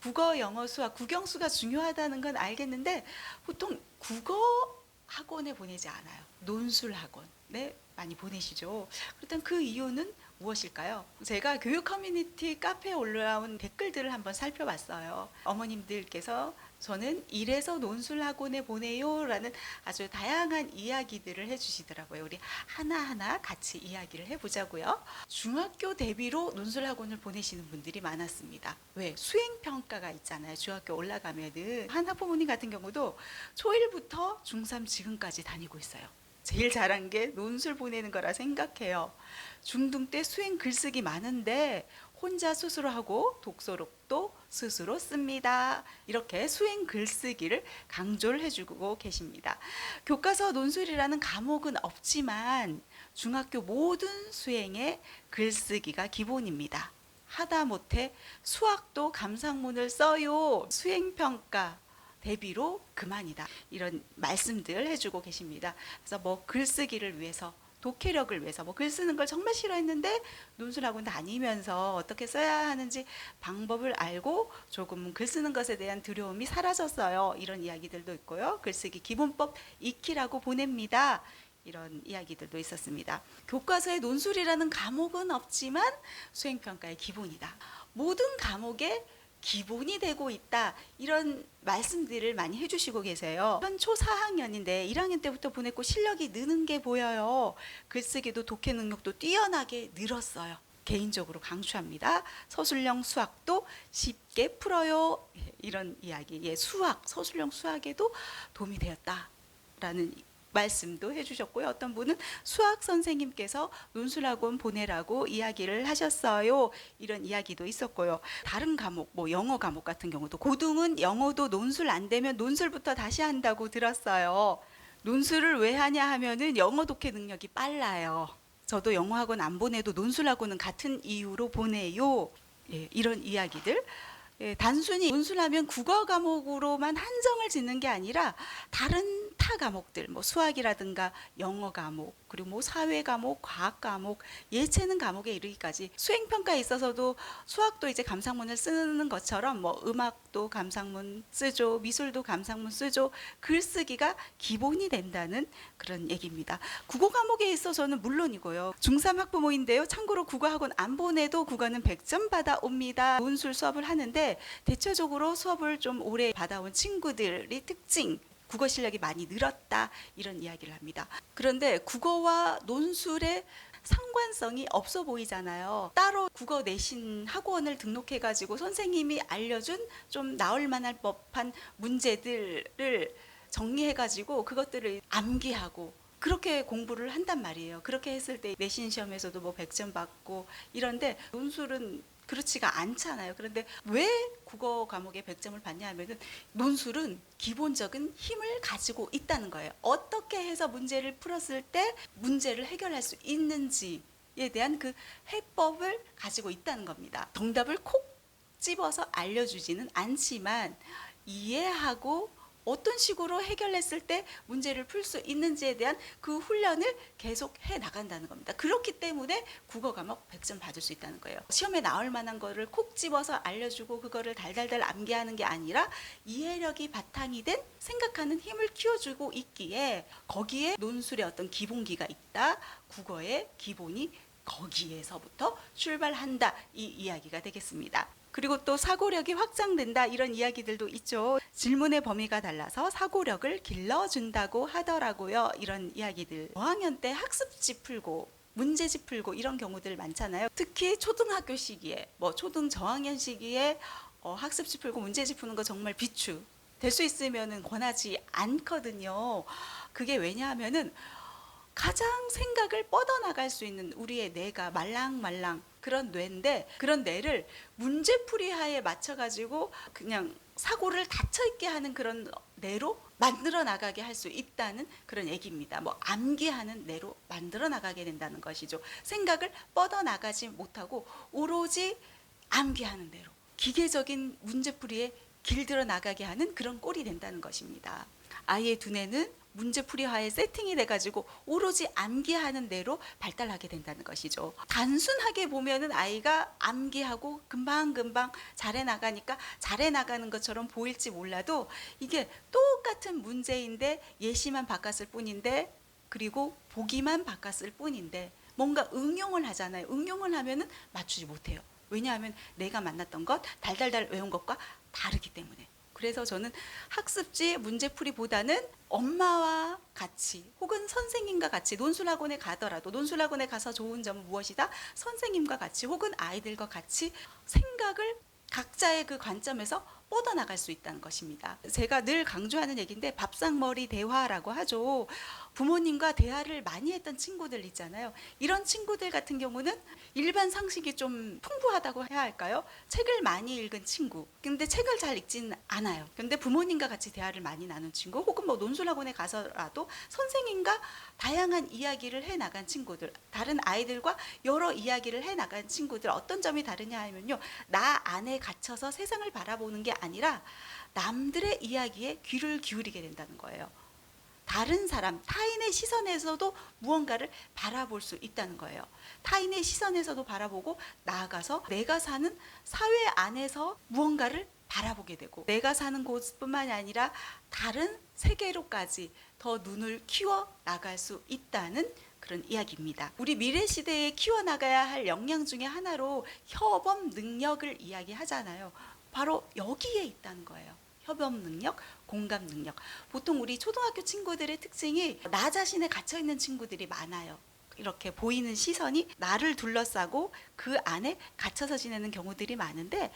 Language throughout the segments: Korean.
국어, 영어, 수학, 국영수가 중요하다는 건 알겠는데 보통 국어 학원에 보내지 않아요. 논술 학원에 많이 보내시죠. 그렇다면 그 이유는 무엇일까요? 제가 교육 커뮤니티 카페에 올라온 댓글들을 한번 살펴봤어요. 어머님들께서 저는 이래서 논술 학원에 보내요 라는 아주 다양한 이야기들을 해주시더라고요. 우리 하나하나 같이 이야기를 해보자고요. 중학교 대비로 논술 학원을 보내시는 분들이 많았습니다. 왜? 수행평가가 있잖아요. 중학교 올라가면은. 한 학부모님 같은 경우도 초1부터 중3 지금까지 다니고 있어요. 제일 잘한 게 논술 보내는 거라 생각해요. 중등 때 수행 글쓰기 많은데 혼자 스스로 하고 독서록도 스스로 씁니다. 이렇게 수행 글쓰기를 강조를 해주고 계십니다. 교과서 논술이라는 과목은 없지만 중학교 모든 수행에 글쓰기가 기본입니다. 하다못해 수학도 감상문을 써요. 수행평가 대비로 그만이다. 이런 말씀들 해주고 계십니다. 그래서 뭐 글쓰기를 위해서 독해력을 위해서 뭐 글 쓰는 걸 정말 싫어했는데 논술학원 다니면서 어떻게 써야 하는지 방법을 알고 조금 글 쓰는 것에 대한 두려움이 사라졌어요. 이런 이야기들도 있고요. 글쓰기 기본법 익히라고 보냅니다. 이런 이야기들도 있었습니다. 교과서에 논술이라는 과목은 없지만 수행평가의 기본이다. 모든 과목에 기본이 되고 있다. 이런 말씀들을 많이 해주시고 계세요. 현초 4학년인데 1학년 때부터 보냈고 실력이 느는 게 보여요. 글쓰기도 독해 능력도 뛰어나게 늘었어요. 개인적으로 강추합니다. 서술형 수학도 쉽게 풀어요. 이런 이야기. 수학, 서술형 수학에도 도움이 되었다라는 말씀도 해주셨고요. 어떤 분은 수학 선생님께서 논술학원 보내라고 이야기를 하셨어요. 이런 이야기도 있었고요. 다른 과목, 뭐 영어 과목 같은 경우도 고등은 영어도 논술 안 되면 논술부터 다시 한다고 들었어요. 논술을 왜 하냐 하면은 영어 독해 능력이 빨라요. 저도 영어 학원 안 보내도 논술학원은 같은 이유로 보내요. 이런 이야기들. 단순히 논술하면 국어 과목으로만 한정을 짓는 게 아니라 다른 타 과목들, 뭐 수학이라든가 영어 과목, 그리고 뭐 사회 과목, 과학 과목, 예체능 과목에 이르기까지 수행평가에 있어서도 수학도 이제 감상문을 쓰는 것처럼 뭐 음악도 감상문 쓰죠, 미술도 감상문 쓰죠. 글쓰기가 기본이 된다는 그런 얘기입니다. 국어 과목에 있어서는 물론이고요. 중3 학부모인데요. 참고로 국어학원 안 보내도 국어는 100점 받아옵니다. 논술 수업을 하는데 대체적으로 수업을 좀 오래 받아온 친구들의 특징, 국어 실력이 많이 늘었다 이런 이야기를 합니다. 그런데 국어와 논술의 상관성이 없어 보이잖아요. 따로 국어 내신 학원을 등록해가지고 선생님이 알려준 좀 나올 만할 법한 문제들을 정리해가지고 그것들을 암기하고 그렇게 공부를 한단 말이에요. 그렇게 했을 때 내신 시험에서도 뭐 100점 받고 이런데 논술은 그렇지가 않잖아요. 그런데 왜 국어 과목에 100점을 받냐 하면은 논술은 기본적인 힘을 가지고 있다는 거예요. 어떻게 해서 문제를 풀었을 때 문제를 해결할 수 있는지에 대한 그 해법을 가지고 있다는 겁니다. 정답을 콕 집어서 알려주지는 않지만 이해하고 어떤 식으로 해결했을 때 문제를 풀 수 있는지에 대한 그 훈련을 계속 해 나간다는 겁니다. 그렇기 때문에 국어 과목 100점 받을 수 있다는 거예요. 시험에 나올 만한 거를 콕 집어서 알려주고 그거를 달달달 암기하는 게 아니라 이해력이 바탕이 된 생각하는 힘을 키워주고 있기에 거기에 논술의 어떤 기본기가 있다. 국어의 기본이 거기에서부터 출발한다. 이 이야기가 되겠습니다. 그리고 또 사고력이 확장된다 이런 이야기들도 있죠. 질문의 범위가 달라서 사고력을 길러준다고 하더라고요. 이런 이야기들. 저학년 때 학습지 풀고 문제집 풀고 이런 경우들 많잖아요. 특히 초등학교 시기에 뭐 초등 저학년 시기에 학습지 풀고 문제집 푸는 거 정말 비추. 될 수 있으면 권하지 않거든요. 그게 왜냐하면은 가장 생각을 뻗어나갈 수 있는 우리의 뇌가 말랑말랑 그런 뇌인데 그런 뇌를 문제풀이하에 맞춰가지고 그냥 사고를 닫혀있게 하는 그런 뇌로 만들어 나가게 할 수 있다는 그런 얘기입니다. 뭐 암기하는 뇌로 만들어 나가게 된다는 것이죠. 생각을 뻗어나가지 못하고 오로지 암기하는 뇌로 기계적인 문제풀이에 길들어 나가게 하는 그런 꼴이 된다는 것입니다. 아이의 두뇌는 문제풀이화에 세팅이 돼가지고 오로지 암기하는 대로 발달하게 된다는 것이죠. 단순하게 보면은 아이가 암기하고 금방금방 잘해 나가니까 잘해 나가는 것처럼 보일지 몰라도 이게 똑같은 문제인데 예시만 바꿨을 뿐인데, 그리고 보기만 바꿨을 뿐인데 뭔가 응용을 하잖아요. 응용을 하면은 맞추지 못해요. 왜냐하면 내가 만났던 것, 달달달 외운 것과 다르기 때문에. 그래서 저는 학습지 문제풀이보다는 엄마와 같이 혹은 선생님과 같이 논술학원에 가더라도 논술학원에 가서 좋은 점은 무엇이다? 선생님과 같이 혹은 아이들과 같이 생각을 각자의 그 관점에서 뻗어나갈 수 있다는 것입니다. 제가 늘 강조하는 얘기인데 밥상머리 대화라고 하죠. 부모님과 대화를 많이 했던 친구들 있잖아요. 이런 친구들 같은 경우는 일반 상식이 좀 풍부하다고 해야 할까요? 책을 많이 읽은 친구. 근데 책을 잘 읽지는 않아요. 근데 부모님과 같이 대화를 많이 나눈 친구, 혹은 뭐 논술학원에 가서라도 선생님과 다양한 이야기를 해 나간 친구들, 다른 아이들과 여러 이야기를 해 나간 친구들, 어떤 점이 다르냐 하면요, 나 안에 갇혀서 세상을 바라보는 게 아니라 남들의 이야기에 귀를 기울이게 된다는 거예요. 다른 사람, 타인의 시선에서도 무언가를 바라볼 수 있다는 거예요. 타인의 시선에서도 바라보고 나아가서 내가 사는 사회 안에서 무언가를 바라보게 되고, 내가 사는 곳뿐만이 아니라 다른 세계로까지 더 눈을 키워 나갈 수 있다는 그런 이야기입니다. 우리 미래 시대에 키워나가야 할 역량 중에 하나로 협업 능력을 이야기하잖아요. 바로 여기에 있다는 거예요. 협업 능력, 공감 능력. 보통 우리 초등학교 친구들의 특징이 나 자신에 갇혀있는 친구들이 많아요. 이렇게 보이는 시선이 나를 둘러싸고 그 안에 갇혀서 지내는 경우들이 많은데,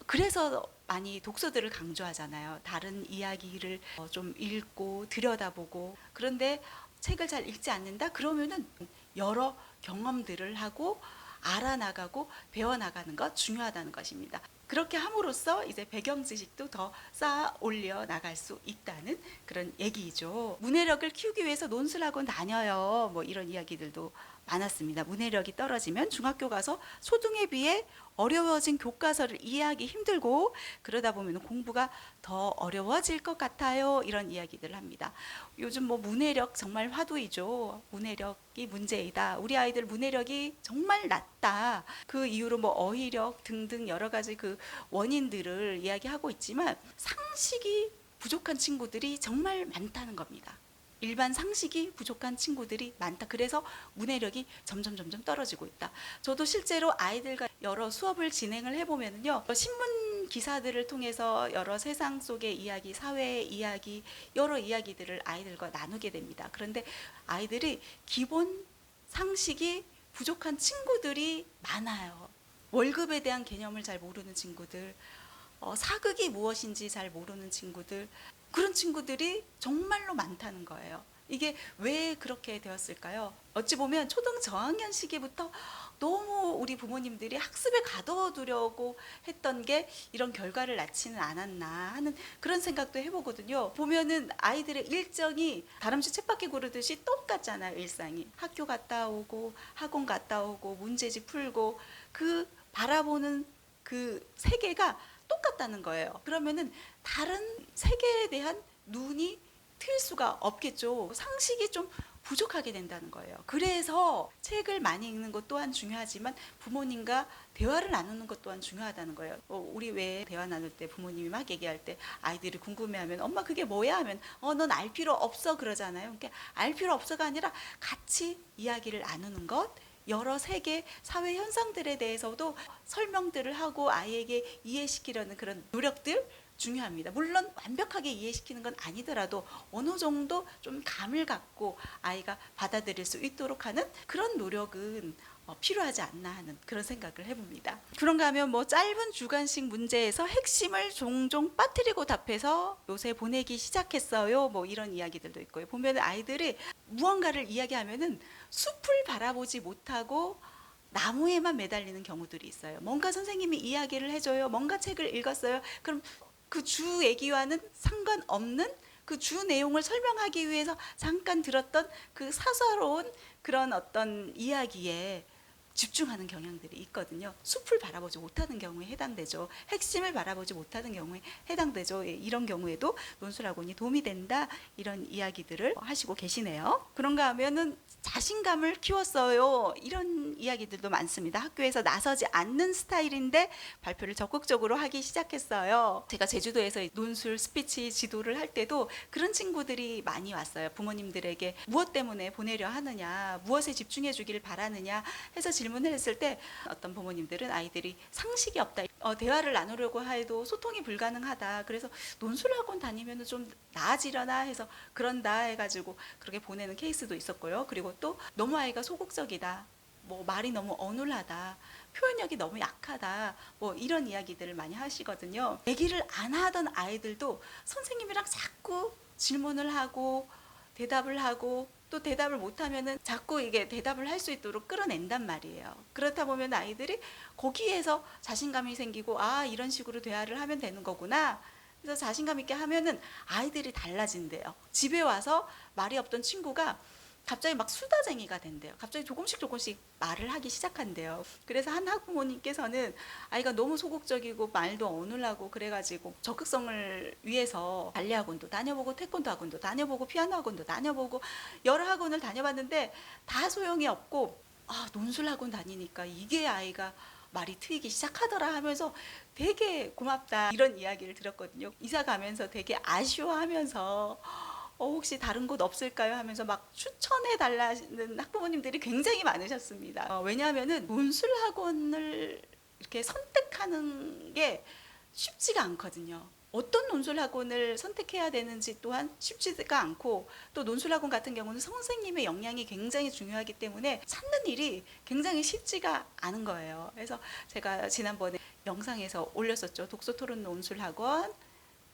그래서 많이 독서들을 강조하잖아요. 다른 이야기를 좀 읽고 들여다보고. 그런데 책을 잘 읽지 않는다? 그러면은 여러 경험들을 하고 알아나가고 배워나가는 것 중요하다는 것입니다. 그렇게 함으로써 이제 배경 지식도 더 쌓아 올려 나갈 수 있다는 그런 얘기죠. 문해력을 키우기 위해서 논술학원 다녀요. 뭐 이런 이야기들도 많았습니다. 문해력이 떨어지면 중학교 가서 초등에 비해 어려워진 교과서를 이해하기 힘들고, 그러다 보면 공부가 더 어려워질 것 같아요. 이런 이야기들을 합니다. 요즘 뭐 문해력 정말 화두이죠. 문해력이 문제이다. 우리 아이들 문해력이 정말 낮다. 그 이유로 뭐 어휘력 등등 여러 가지 그 원인들을 이야기하고 있지만, 상식이 부족한 친구들이 정말 많다는 겁니다. 일반 상식이 부족한 친구들이 많다. 그래서 문해력이 점점 떨어지고 있다. 저도 실제로 아이들과 여러 수업을 진행을 해보면요, 신문 기사들을 통해서 여러 세상 속의 이야기, 사회의 이야기, 여러 이야기들을 아이들과 나누게 됩니다. 그런데 아이들이 기본 상식이 부족한 친구들이 많아요. 월급에 대한 개념을 잘 모르는 친구들, 사극이 무엇인지 잘 모르는 친구들, 그런 친구들이 정말로 많다는 거예요. 이게 왜 그렇게 되었을까요? 어찌 보면 초등 저학년 시기부터 너무 우리 부모님들이 학습에 가둬두려고 했던 게 이런 결과를 낳지는 않았나 하는 그런 생각도 해보거든요. 보면은 아이들의 일정이 다람쥐 쳇바퀴 구르듯이 똑같잖아요. 일상이. 학교 갔다 오고 학원 갔다 오고 문제집 풀고, 그 바라보는 그 세계가 똑같다는 거예요. 그러면은 다른 세계에 대한 눈이 틀 수가 없겠죠. 상식이 좀 부족하게 된다는 거예요. 그래서 책을 많이 읽는 것 또한 중요하지만 부모님과 대화를 나누는 것 또한 중요하다는 거예요. 우리 왜 대화 나눌 때 부모님이 막 얘기할 때 아이들이 궁금해하면 엄마 그게 뭐야 하면 넌 알 필요 없어 그러잖아요. 그러니까 알 필요 없어가 아니라 같이 이야기를 나누는 것, 여러 세계 사회 현상들에 대해서도 설명들을 하고 아이에게 이해시키려는 그런 노력들 중요합니다. 물론 완벽하게 이해시키는 건 아니더라도 어느 정도 좀 감을 갖고 아이가 받아들일 수 있도록 하는 그런 노력은 필요하지 않나 하는 그런 생각을 해봅니다. 그런가 하면 뭐 짧은 주관식 문제에서 핵심을 종종 빠뜨리고 답해서 요새 보내기 시작했어요. 뭐 이런 이야기들도 있고요. 보면 아이들이 무언가를 이야기하면은 숲을 바라보지 못하고 나무에만 매달리는 경우들이 있어요. 뭔가 선생님이 이야기를 해줘요. 뭔가 책을 읽었어요. 그럼 그 주 얘기와는 상관없는 그 주 내용을 설명하기 위해서 잠깐 들었던 그 사사로운 그런 어떤 이야기에 집중하는 경향들이 있거든요. 숲을 바라보지 못하는 경우에 해당되죠. 핵심을 바라보지 못하는 경우에 해당되죠. 예, 이런 경우에도 논술학원이 도움이 된다, 이런 이야기들을 하시고 계시네요. 그런가 하면은 자신감을 키웠어요, 이런 이야기들도 많습니다. 학교에서 나서지 않는 스타일인데 발표를 적극적으로 하기 시작했어요. 제가 제주도에서 논술 스피치 지도를 할 때도 그런 친구들이 많이 왔어요. 부모님들에게 무엇 때문에 보내려 하느냐, 무엇에 집중해 주길 바라느냐 해서 질문을 했을 때 어떤 부모님들은 아이들이 상식이 없다, 대화를 나누려고 해도 소통이 불가능하다, 그래서 논술학원 다니면 좀 나아지려나 해서 그런다 해가지고 그렇게 보내는 케이스도 있었고요. 그리고 또 너무 아이가 소극적이다, 뭐 말이 너무 어눌하다, 표현력이 너무 약하다, 뭐 이런 이야기들을 많이 하시거든요. 얘기를 안 하던 아이들도 선생님이랑 자꾸 질문을 하고 대답을 하고 또 대답을 못하면은 자꾸 이게 대답을 할 수 있도록 끌어낸단 말이에요. 그렇다 보면 아이들이 거기에서 자신감이 생기고, 아, 이런 식으로 대화를 하면 되는 거구나. 그래서 자신감 있게 하면은 아이들이 달라진대요. 집에 와서 말이 없던 친구가 갑자기 막 수다쟁이가 된대요. 갑자기 조금씩 말을 하기 시작한대요. 그래서 한 학부모님께서는 아이가 너무 소극적이고 말도 어눌하고 그래가지고 적극성을 위해서 발레 학원도 다녀보고 태권도 학원도 다녀보고 피아노 학원도 다녀보고 여러 학원을 다녀봤는데 다 소용이 없고, 논술 학원 다니니까 이게 아이가 말이 트이기 시작하더라 하면서 되게 고맙다, 이런 이야기를 들었거든요. 이사 가면서 되게 아쉬워하면서 혹시 다른 곳 없을까요 하면서 막 추천해 달라는 학부모님들이 굉장히 많으셨습니다. 왜냐하면은 논술 학원을 이렇게 선택하는 게 쉽지가 않거든요. 어떤 논술 학원을 선택해야 되는지 또한 쉽지가 않고, 또 논술 학원 같은 경우는 선생님의 역량이 굉장히 중요하기 때문에 찾는 일이 굉장히 쉽지가 않은 거예요. 그래서 제가 지난번에 영상에서 올렸었죠. 독서 토론 논술 학원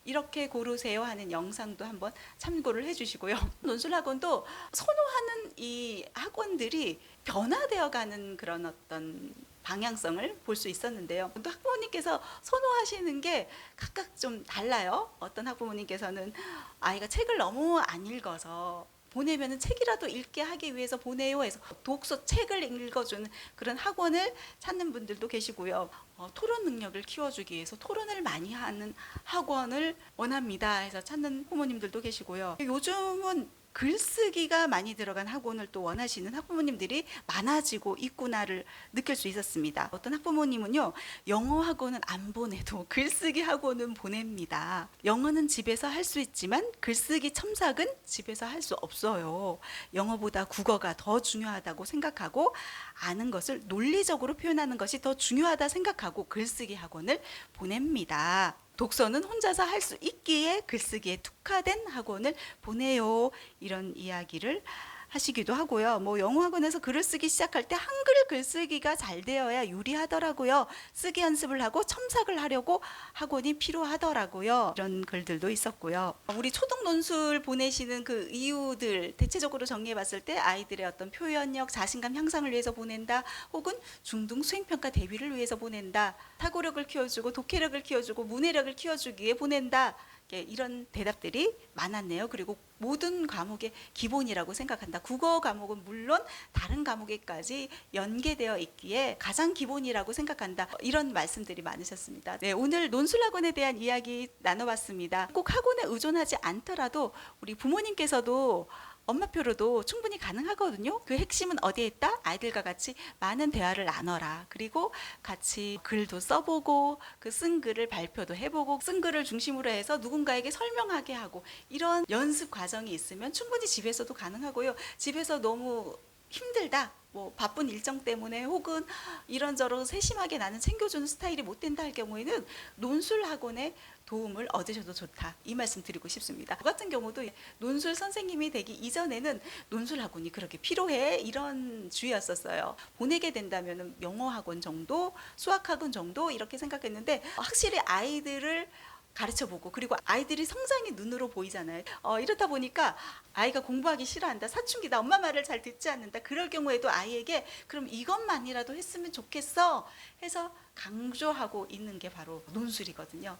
이렇게 고르세요 하는 영상도 한번 참고를 해주시고요. 논술학원도 선호하는 이 학원들이 변화되어 가는 그런 어떤 방향성을 볼 수 있었는데요. 또 학부모님께서 선호하시는 게 각각 좀 달라요. 어떤 학부모님께서는 아이가 책을 너무 안 읽어서 보내면은 책이라도 읽게 하기 위해서 보내요 해서 독서 책을 읽어주는 그런 학원을 찾는 분들도 계시고요. 토론 능력을 키워주기 위해서 토론을 많이 하는 학원을 원합니다 해서 찾는 부모님들도 계시고요. 요즘은 글쓰기가 많이 들어간 학원을 또 원하시는 학부모님들이 많아지고 있구나를 느낄 수 있었습니다. 어떤 학부모님은요, 영어 학원은 안 보내도 글쓰기 학원은 보냅니다. 영어는 집에서 할 수 있지만 글쓰기 첨삭은 집에서 할 수 없어요. 영어보다 국어가 더 중요하다고 생각하고 아는 것을 논리적으로 표현하는 것이 더 중요하다 생각하고 글쓰기 학원을 보냅니다. 독서는 혼자서 할 수 있기에 글쓰기에 특화된 학원을 보내요, 이런 이야기를 하시기도 하고요. 뭐 영어 학원에서 글을 쓰기 시작할 때 한글 글쓰기가 잘 되어야 유리하더라고요. 쓰기 연습을 하고 첨삭을 하려고 학원이 필요하더라고요. 이런 글들도 있었고요. 우리 초등 논술 보내시는 그 이유들 대체적으로 정리해 봤을 때 아이들의 어떤 표현력, 자신감 향상을 위해서 보낸다, 혹은 중등 수행평가 대비를 위해서 보낸다, 사고력을 키워주고 독해력을 키워주고 문해력을 키워주기 위해 보낸다, 이런 대답들이 많았네요. 그리고 모든 과목의 기본이라고 생각한다. 국어 과목은 물론 다른 과목에까지 연계되어 있기에 가장 기본이라고 생각한다. 이런 말씀들이 많으셨습니다. 네, 오늘 논술학원에 대한 이야기 나눠봤습니다. 꼭 학원에 의존하지 않더라도 우리 부모님께서도 엄마표로도 충분히 가능하거든요. 그 핵심은 어디에 있다? 아이들과 같이 많은 대화를 나눠라. 그리고 같이 글도 써보고 그 쓴 글을 발표도 해보고 쓴 글을 중심으로 해서 누군가에게 설명하게 하고, 이런 연습 과정이 있으면 충분히 집에서도 가능하고요. 집에서 너무 힘들다, 뭐 바쁜 일정 때문에 혹은 이런저런 세심하게 나는 챙겨주는 스타일이 못 된다 할 경우에는 논술 학원에 도움을 얻으셔도 좋다, 이 말씀 드리고 싶습니다. 저 같은 경우도 논술 선생님이 되기 이전에는 논술 학원이 그렇게 필요해, 이런 주의였었어요. 보내게 된다면 영어 학원 정도, 수학 학원 정도 이렇게 생각했는데, 확실히 아이들을 가르쳐보고, 그리고 아이들이 성장이 눈으로 보이잖아요. 이렇다 보니까 아이가 공부하기 싫어한다, 사춘기다, 엄마 말을 잘 듣지 않는다, 그럴 경우에도 아이에게 그럼 이것만이라도 했으면 좋겠어 해서 강조하고 있는 게 바로 논술이거든요.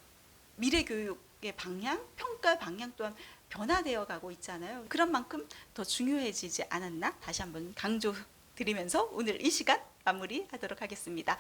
미래 교육의 방향, 평가 방향 또한 변화되어 가고 있잖아요. 그런 만큼 더 중요해지지 않았나, 다시 한번 강조 드리면서 오늘 이 시간 마무리하도록 하겠습니다.